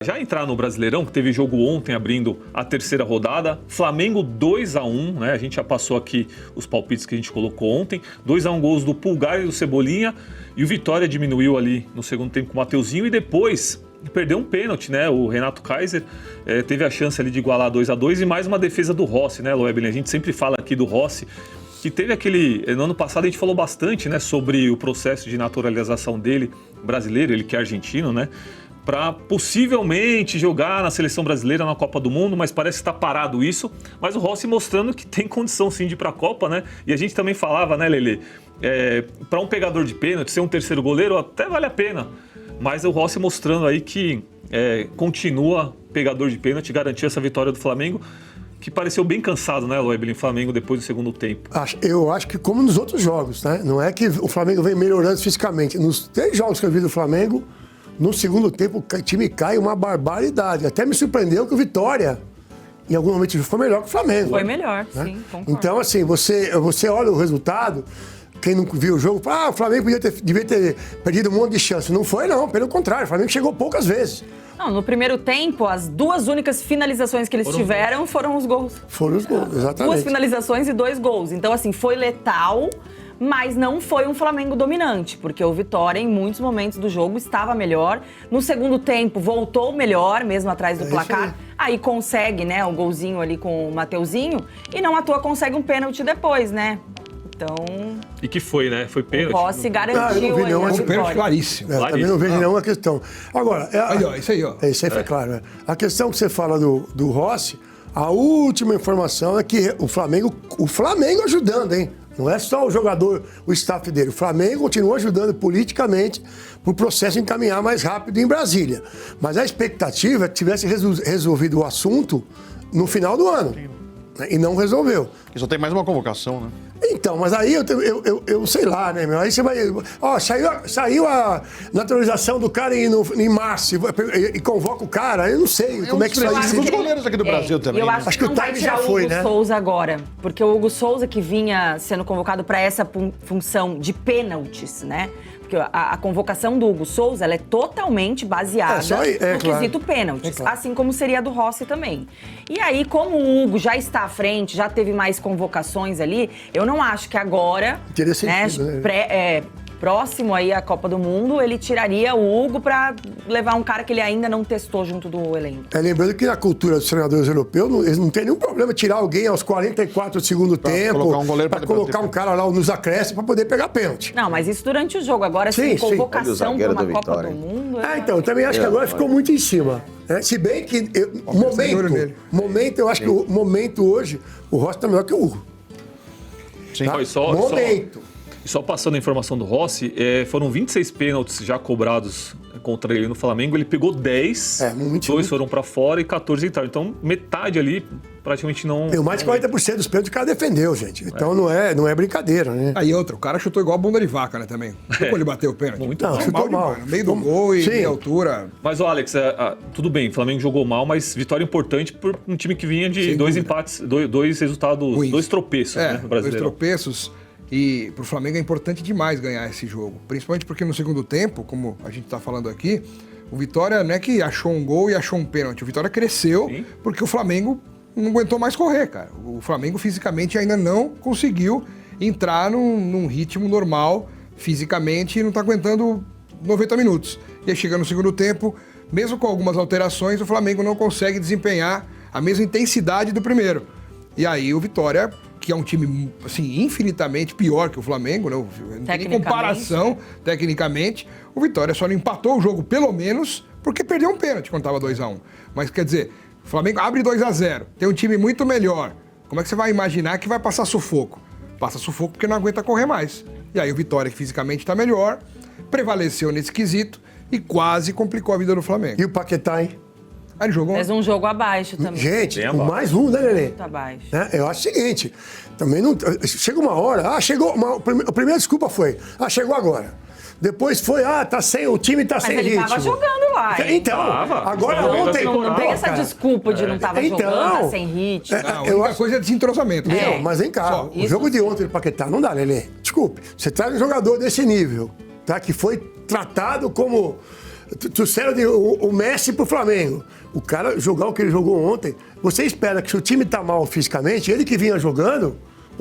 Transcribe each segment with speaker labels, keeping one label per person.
Speaker 1: Já entrar no Brasileirão, que teve jogo ontem abrindo a terceira rodada, Flamengo 2-1, né? A gente já passou aqui os palpites que a gente colocou ontem. 2-1 gols do Pulgar e do Cebolinha. E o Vitória diminuiu ali no segundo tempo com o Mateuzinho e depois perdeu um pênalti, né? O Renato Kaiser teve a chance ali de igualar 2-2 e mais uma defesa do Rossi, né, Loebelin? A gente sempre fala aqui do Rossi, que teve aquele... No ano passado a gente falou bastante, né, sobre o processo de naturalização dele, brasileiro, ele que é argentino, né? Para possivelmente jogar na seleção brasileira na Copa do Mundo, mas parece que está parado isso. Mas o Rossi mostrando que tem condição sim de ir para a Copa, né? E a gente também falava, né, Lelê? Para um pegador de pênalti, ser um terceiro goleiro, até vale a pena. Mas o Rossi mostrando aí que continua pegador de pênalti, garantiu essa vitória do Flamengo, que pareceu bem cansado, né, Loebelin, Flamengo depois do segundo tempo.
Speaker 2: Eu acho que como nos outros jogos, né? Não é que o Flamengo vem melhorando fisicamente. Nos 3 jogos que eu vi do Flamengo, no segundo tempo o time cai uma barbaridade. Até me surpreendeu que o Vitória, em algum momento, foi melhor que o Flamengo.
Speaker 3: Foi melhor,
Speaker 2: né?
Speaker 3: Sim, concordo.
Speaker 2: Então, assim, você olha o resultado, quem não viu o jogo, fala, o Flamengo devia ter perdido um monte de chance. Não foi, não. Pelo contrário, o Flamengo chegou poucas vezes.
Speaker 3: Não, no primeiro tempo, as 2 únicas finalizações que eles tiveram foram os gols.
Speaker 2: Foram os gols, exatamente.
Speaker 3: 2 finalizações e 2 gols. Então, assim, foi letal, mas não foi um Flamengo dominante, porque o Vitória, em muitos momentos do jogo, estava melhor. No segundo tempo, voltou melhor, mesmo atrás do placar. Aí consegue, né, o golzinho ali com o Mateuzinho. E não à toa consegue um pênalti depois, né? Então...
Speaker 1: E que foi, né? Foi pênalti.
Speaker 3: O Rossi garantiu aí a
Speaker 4: Um pênalti
Speaker 3: vitória.
Speaker 4: claríssimo.
Speaker 2: Também não vejo nenhuma questão. Agora...
Speaker 4: Aí, ó, isso aí, ó.
Speaker 2: Isso aí foi claro, né? A questão que você fala do Rossi, a última informação é que o Flamengo ajudando, hein? Não é só o jogador, o staff dele. O Flamengo continua ajudando politicamente para o processo encaminhar mais rápido em Brasília. Mas a expectativa é que tivesse resolvido o assunto no final do ano. Né? E não resolveu.
Speaker 5: E só tem mais uma convocação, né?
Speaker 2: Então, mas aí eu sei lá, né, meu? Aí você vai... Ó, saiu a naturalização do cara em março e convoca o cara, eu não sei como é que isso aí...
Speaker 5: Os goleiros aqui do Brasil também.
Speaker 3: Eu
Speaker 5: né?
Speaker 3: acho que
Speaker 2: o
Speaker 3: não vai
Speaker 2: time
Speaker 3: tirar
Speaker 2: já foi,
Speaker 3: o Hugo
Speaker 2: né?
Speaker 3: Souza agora, porque o Hugo Souza que vinha sendo convocado para essa função de pênaltis, né? Porque a convocação do Hugo Souza, ela é totalmente baseada no quesito pênaltis, assim como seria a do Rossi também. E aí, como o Hugo já está à frente, já teve mais convocações ali, eu não acho que agora, próximo aí à Copa do Mundo, ele tiraria o Hugo para levar um cara que ele ainda não testou junto do elenco.
Speaker 2: Lembrando que na cultura dos treinadores europeus, eles não tem nenhum problema tirar alguém aos 44 do segundo tempo,
Speaker 5: colocar um goleiro
Speaker 2: para colocar um cara lá nos acréscimos para poder pegar pênalti.
Speaker 3: Não, mas isso durante o jogo. Agora, sim, convocação para uma Copa do Mundo...
Speaker 2: Então, eu também acho que agora ficou muito em cima. Né? Se bem que, eu acho que o momento hoje, o Rossi está melhor que o Hugo.
Speaker 1: Sim,
Speaker 2: tá?
Speaker 1: Só passando a informação do Rossi, foram 26 pênaltis já cobrados contra ele no Flamengo. Ele pegou 10, 2 foram para fora e 14 entraram. Então, metade ali praticamente não...
Speaker 2: Deu mais de 40% dos pênaltis o cara defendeu, gente. Então não é brincadeira, né?
Speaker 4: Aí outra, o cara chutou igual a bunda de vaca, né, também. Como ele bateu o pênalti?
Speaker 1: Muito
Speaker 2: não, chutou mal.
Speaker 4: No meio do gol e de altura.
Speaker 1: Mas, Alex, tudo bem, o Flamengo jogou mal, mas vitória importante por um time que vinha de 2 empates, 2 resultados, ruins. 2 tropeços, né, no Brasileiro.
Speaker 4: 2 tropeços. E pro Flamengo é importante demais ganhar esse jogo. Principalmente porque no segundo tempo, como a gente tá falando aqui, o Vitória não é que achou um gol e achou um pênalti. O Vitória cresceu porque o Flamengo não aguentou mais correr, cara. O Flamengo fisicamente ainda não conseguiu entrar num ritmo normal fisicamente e não tá aguentando 90 minutos. E aí chega no segundo tempo, mesmo com algumas alterações, o Flamengo não consegue desempenhar a mesma intensidade do primeiro. E aí o Vitória, que é um time, assim, infinitamente pior que o Flamengo, né? Não tem nem comparação, tecnicamente. O Vitória só não empatou o jogo, pelo menos, porque perdeu um pênalti quando estava 2-1. Mas, quer dizer, o Flamengo abre 2-0, tem um time muito melhor. Como é que você vai imaginar que vai passar sufoco? Passa sufoco porque não aguenta correr mais. E aí o Vitória, que fisicamente está melhor, prevaleceu nesse quesito e quase complicou a vida do Flamengo.
Speaker 2: E o Paquetá, hein?
Speaker 4: Ele jogou?
Speaker 3: Fez um jogo abaixo também.
Speaker 2: Gente, mais um, né, Lelê?
Speaker 3: Muito abaixo.
Speaker 2: Eu acho o seguinte, também não... Chega uma hora, chegou... A primeira desculpa foi, chegou agora. Depois foi, o time tá sem ritmo.
Speaker 3: Mas ele tava jogando lá, hein?
Speaker 2: Então, agora ontem...
Speaker 3: Não tem essa desculpa de não tava jogando, tá sem ritmo.
Speaker 4: A única coisa é desentrosamento.
Speaker 2: Mas vem cá, o jogo de ontem do Paquetá não dá, Lelê. Desculpe, você traz um jogador desse nível, tá? Que foi tratado como... Trouxeram o Messi pro Flamengo. O cara jogar o que ele jogou ontem, você espera que se o time tá mal fisicamente, ele que vinha jogando,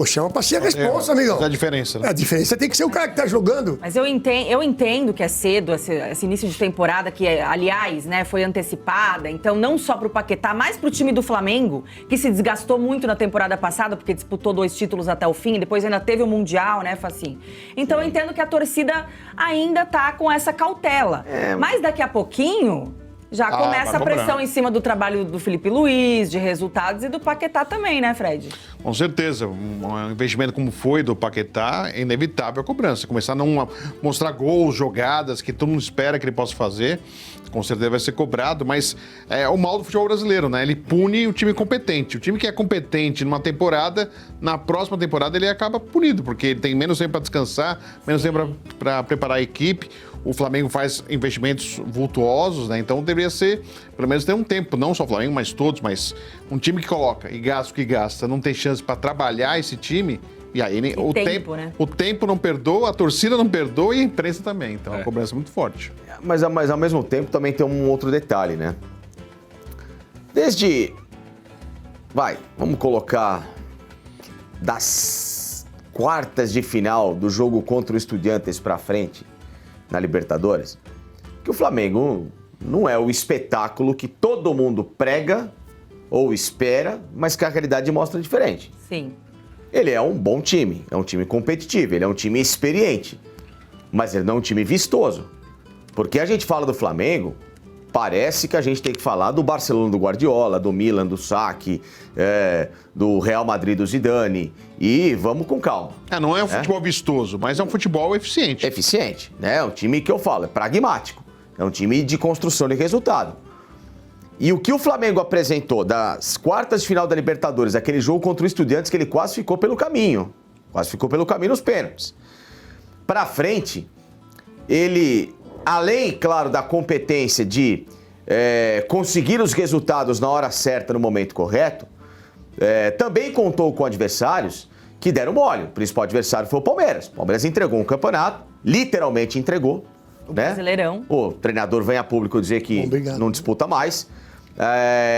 Speaker 2: chama pra ser a responsa, amigão.
Speaker 5: É a diferença, né?
Speaker 2: A diferença tem que ser o cara que tá jogando.
Speaker 3: Mas eu entendo que é cedo, esse início de temporada, que, aliás, né, foi antecipada. Então, não só pro Paquetá, mas pro time do Flamengo, que se desgastou muito na temporada passada, porque disputou 2 títulos até o fim, depois ainda teve o Mundial, né, Facinho? Então, eu entendo que a torcida ainda tá com essa cautela. Mas daqui a pouquinho... Já começa a pressão em cima do trabalho do Felipe Luiz, de resultados, e do Paquetá também, né, Fred?
Speaker 5: Com certeza. Um investimento como foi do Paquetá, é inevitável a cobrança. Começar a não mostrar gols, jogadas que todo mundo espera que ele possa fazer, com certeza vai ser cobrado, mas é o mal do futebol brasileiro, né? Ele pune o time competente. O time que é competente numa temporada, na próxima temporada ele acaba punido, porque ele tem menos tempo para descansar, menos tempo para preparar a equipe. O Flamengo faz investimentos vultuosos, né? Então deveria ser, pelo menos ter um tempo, não só o Flamengo, mas todos, mas um time que coloca e gasta o que gasta, não tem chance para trabalhar esse time, e aí
Speaker 3: né?
Speaker 5: o tempo não perdoa, a torcida não perdoa e a imprensa também. Então a cobrança é muito forte.
Speaker 6: Mas ao mesmo tempo também tem um outro detalhe, né? Vamos colocar das quartas de final do jogo contra o Estudiantes pra frente, na Libertadores, que o Flamengo não é o espetáculo que todo mundo prega ou espera, mas que a realidade mostra diferente.
Speaker 3: Sim.
Speaker 6: Ele é um bom time, é um time competitivo, ele é um time experiente, mas ele não é um time vistoso. Porque a gente fala do Flamengo, parece que a gente tem que falar do Barcelona do Guardiola, do Milan do Sacchi, do Real Madrid do Zidane, e vamos com calma.
Speaker 5: Não é um futebol vistoso, mas é um futebol eficiente.
Speaker 6: Eficiente, né? É um time que eu falo, é pragmático, é um time de construção de resultado. E o que o Flamengo apresentou das quartas de final da Libertadores, aquele jogo contra o Estudiantes, que ele quase ficou pelo caminho nos pênaltis. Pra frente, ele, além, claro, da competência de conseguir os resultados na hora certa, no momento correto, também contou com adversários que deram mole. O principal adversário foi o Palmeiras. O Palmeiras entregou um campeonato, literalmente entregou.
Speaker 3: O Brasileirão.
Speaker 6: O treinador vem a público dizer que não disputa mais.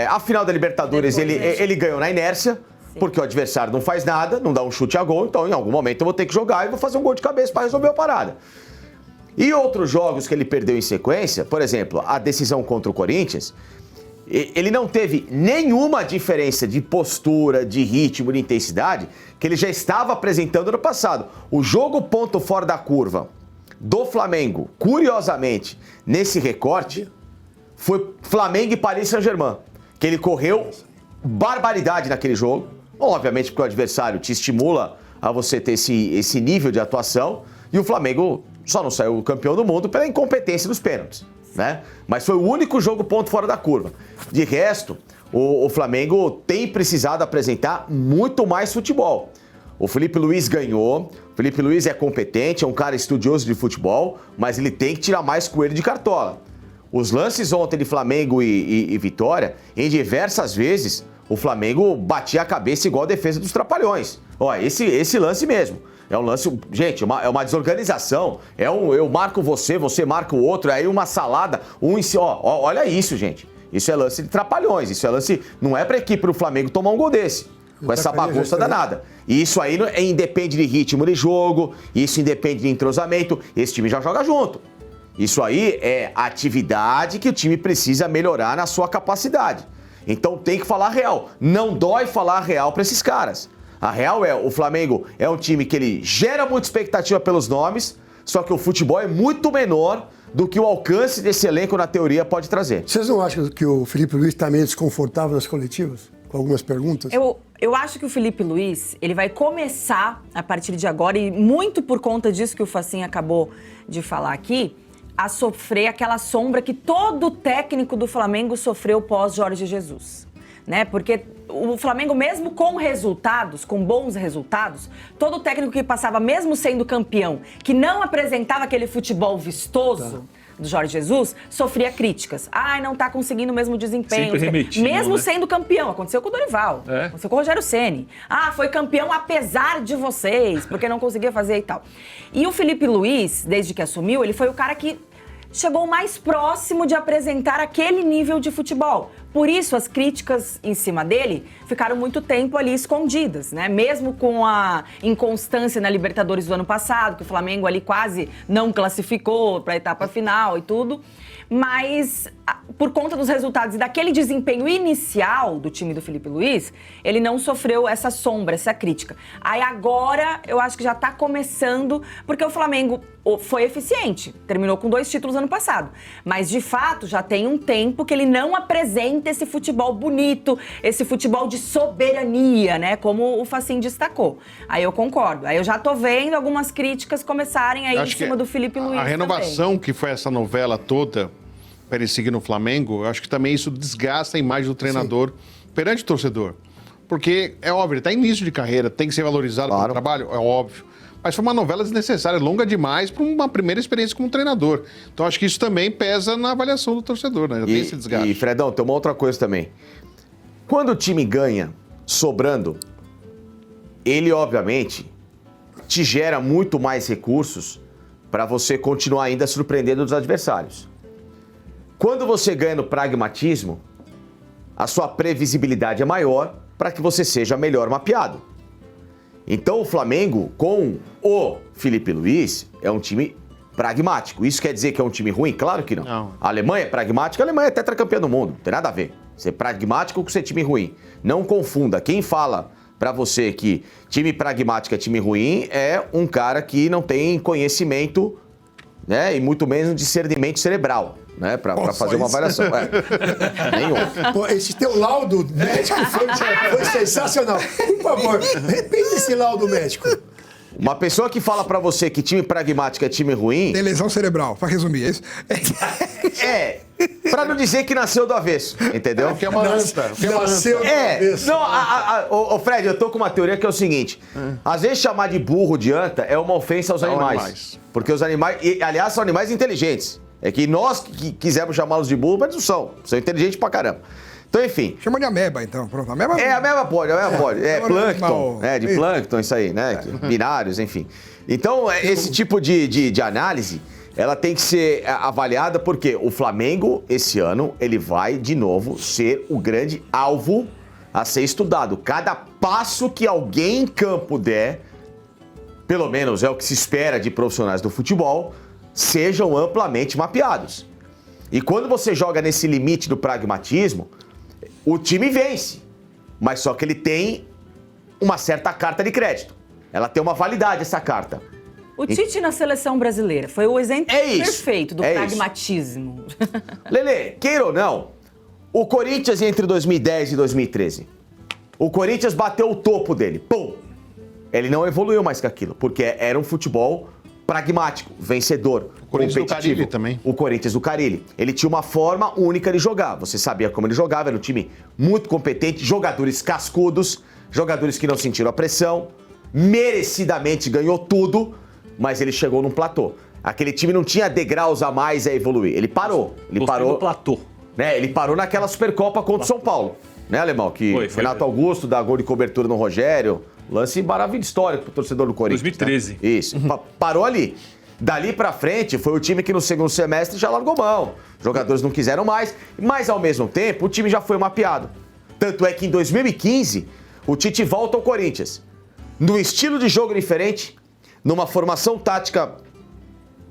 Speaker 6: A final da Libertadores ele ganhou na inércia, porque o adversário não faz nada, não dá um chute a gol, então em algum momento eu vou ter que jogar e vou fazer um gol de cabeça para resolver a parada. E outros jogos que ele perdeu em sequência, por exemplo, a decisão contra o Corinthians, ele não teve nenhuma diferença de postura, de ritmo, de intensidade que ele já estava apresentando no passado. O jogo ponto fora da curva do Flamengo, curiosamente, nesse recorte, foi Flamengo e Paris Saint-Germain, que ele correu barbaridade naquele jogo, obviamente porque o adversário te estimula a você ter esse nível de atuação, e o Flamengo só não saiu campeão do mundo pela incompetência dos pênaltis, né? Mas foi o único jogo ponto fora da curva. De resto, o Flamengo tem precisado apresentar muito mais futebol. O Felipe Luiz ganhou, o Felipe Luiz é competente, é um cara estudioso de futebol, mas ele tem que tirar mais coelho de cartola. Os lances ontem de Flamengo e Vitória, em diversas vezes, o Flamengo batia a cabeça igual a defesa dos Trapalhões. Ó, esse lance mesmo. É um lance, gente, é uma desorganização. Eu marco você, você marca o outro, aí uma salada, um em cima. Olha isso, gente. Isso é lance de Trapalhões. Isso é lance. Não é pra equipe do Flamengo tomar um gol desse. Com essa bagunça danada. E isso aí independe de ritmo de jogo, isso independe de entrosamento. Esse time já joga junto. Isso aí é atividade que o time precisa melhorar na sua capacidade. Então tem que falar real. Não dói falar real para esses caras. A real o Flamengo é um time que ele gera muita expectativa pelos nomes, só que o futebol é muito menor do que o alcance desse elenco na teoria pode trazer.
Speaker 2: Vocês não acham que o Felipe Luiz está meio desconfortável nas coletivas? Com algumas perguntas?
Speaker 3: Eu acho que o Felipe Luiz, ele vai começar a partir de agora, e muito por conta disso que o Facinho acabou de falar aqui, a sofrer aquela sombra que todo técnico do Flamengo sofreu pós Jorge Jesus, né? Porque o Flamengo, mesmo com resultados, com bons resultados, todo técnico que passava, mesmo sendo campeão, que não apresentava aquele futebol vistoso do Jorge Jesus, sofria críticas. Não tá conseguindo o mesmo desempenho. Mesmo sendo campeão. Aconteceu com o Dorival. Aconteceu com o Rogério Ceni. Foi campeão apesar de vocês, porque não conseguia fazer e tal. E o Felipe Luiz, desde que assumiu, ele foi o cara que chegou mais próximo de apresentar aquele nível de futebol. Por isso, as críticas em cima dele ficaram muito tempo ali escondidas, né? Mesmo com a inconstância na Libertadores do ano passado, que o Flamengo ali quase não classificou para a etapa final e tudo. Mas, por conta dos resultados e daquele desempenho inicial do time do Felipe Luiz, ele não sofreu essa sombra, essa crítica. Aí agora, eu acho que já tá começando, porque o Flamengo foi eficiente, terminou com 2 títulos ano passado. Mas, de fato, já tem um tempo que ele não apresenta esse futebol bonito, esse futebol de soberania, né? Como o Fachin destacou. Aí eu concordo. Aí eu já tô vendo algumas críticas começarem aí em cima do Felipe Luiz.
Speaker 5: A renovação também, que foi essa novela toda para ele seguir no Flamengo, eu acho que também isso desgasta a imagem do treinador perante o torcedor. Porque, é óbvio, ele está em início de carreira, tem que ser valorizado pelo trabalho, é óbvio. Mas foi uma novela desnecessária, longa demais para uma primeira experiência como treinador. Então, acho que isso também pesa na avaliação do torcedor, né? Já tem esse desgaste.
Speaker 6: E, Fredão, tem uma outra coisa também. Quando o time ganha sobrando, ele, obviamente, te gera muito mais recursos para você continuar ainda surpreendendo os adversários. Quando você ganha no pragmatismo, a sua previsibilidade é maior para que você seja melhor mapeado. Então o Flamengo, com o Felipe Luiz, é um time pragmático. Isso quer dizer que é um time ruim? Claro que não. A Alemanha é pragmática, a Alemanha é tetracampeã do mundo. Não tem nada a ver. Ser pragmático com ser time ruim. Não confunda. Quem fala para você que time pragmático é time ruim é um cara que não tem conhecimento, né, e muito menos discernimento cerebral, né, pra fazer uma avaliação. Nenhum.
Speaker 2: Pô, esse teu laudo médico foi sensacional. Por favor, repita esse laudo médico.
Speaker 6: Uma pessoa que fala pra você que time pragmático é time ruim...
Speaker 4: Tem lesão cerebral, pra resumir, é isso?
Speaker 6: Pra não dizer que nasceu do avesso, entendeu?
Speaker 5: Que é uma anta.
Speaker 2: Nasceu do avesso.
Speaker 6: Não, Fred, eu tô com uma teoria que é o seguinte. Às vezes chamar de burro de anta é uma ofensa aos animais. Porque os animais, aliás, são animais inteligentes. É que nós que quisemos chamá-los de burro, mas não são. São inteligentes pra caramba. Então, enfim.
Speaker 4: Chama de ameba, então. Pronto, ameba...
Speaker 6: A ameba pode. É plâncton. De plâncton, isso aí, né? Binários, enfim. Então, esse tipo de análise, ela tem que ser avaliada porque o Flamengo, esse ano, ele vai, de novo, ser o grande alvo a ser estudado. Cada passo que alguém em campo der, pelo menos é o que se espera de profissionais do futebol, sejam amplamente mapeados. E quando você joga nesse limite do pragmatismo, o time vence, mas só que ele tem uma certa carta de crédito. Ela tem uma validade, essa carta.
Speaker 3: O Tite na seleção brasileira foi o exemplo perfeito do pragmatismo.
Speaker 6: Lelê, queira ou não, o Corinthians entre 2010 e 2013, o Corinthians bateu o topo dele, pum! Ele não evoluiu mais que aquilo, porque era um futebol pragmático, vencedor,
Speaker 5: o Corinthians
Speaker 6: competitivo.
Speaker 5: Do Carille também.
Speaker 6: O Corinthians do Carille. Ele tinha uma forma única de jogar. Você sabia como ele jogava, era um time muito competente, jogadores cascudos, jogadores que não sentiram a pressão, merecidamente ganhou tudo, mas ele chegou num platô. Aquele time não tinha degraus a mais a evoluir. Ele parou. Ele parou no
Speaker 1: platô.
Speaker 6: Né, ele parou naquela Supercopa contra o São Paulo. Né, Alemão? Que foi Renato Augusto dá gol de cobertura no Rogério. Lance maravilhoso histórico pro torcedor do Corinthians.
Speaker 1: 2013.
Speaker 6: Né? Isso. Parou ali. Dali pra frente, foi o time que no segundo semestre já largou mão. Os jogadores não quiseram mais, mas ao mesmo tempo o time já foi mapeado. Tanto é que em 2015, o Tite volta ao Corinthians. Num estilo de jogo diferente, numa formação tática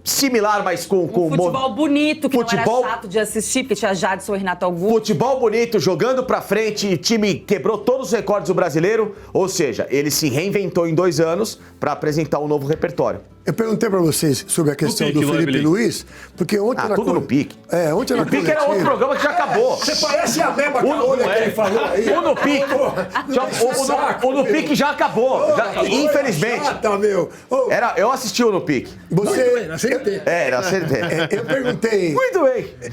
Speaker 6: similar, mas com
Speaker 3: futebol bonito, que não era chato de assistir, porque tinha Jadson e Renato Augusto.
Speaker 6: Futebol bonito, jogando pra frente, o time quebrou todos os recordes do brasileiro, ou seja, ele se reinventou em 2 anos pra apresentar um novo repertório.
Speaker 2: Eu perguntei pra vocês sobre a questão do Felipe Luiz, porque ontem
Speaker 6: tudo no pique.
Speaker 2: Ontem
Speaker 6: no pique era outro programa que já acabou.
Speaker 2: Você parece a mesma caolha que ele falou aí.
Speaker 6: O no pique. O no pique já acabou. Infelizmente. Eu assisti o no pique.
Speaker 2: Você...
Speaker 4: Na CNT.
Speaker 6: Na CNT.
Speaker 2: Eu perguntei...
Speaker 6: Muito bem.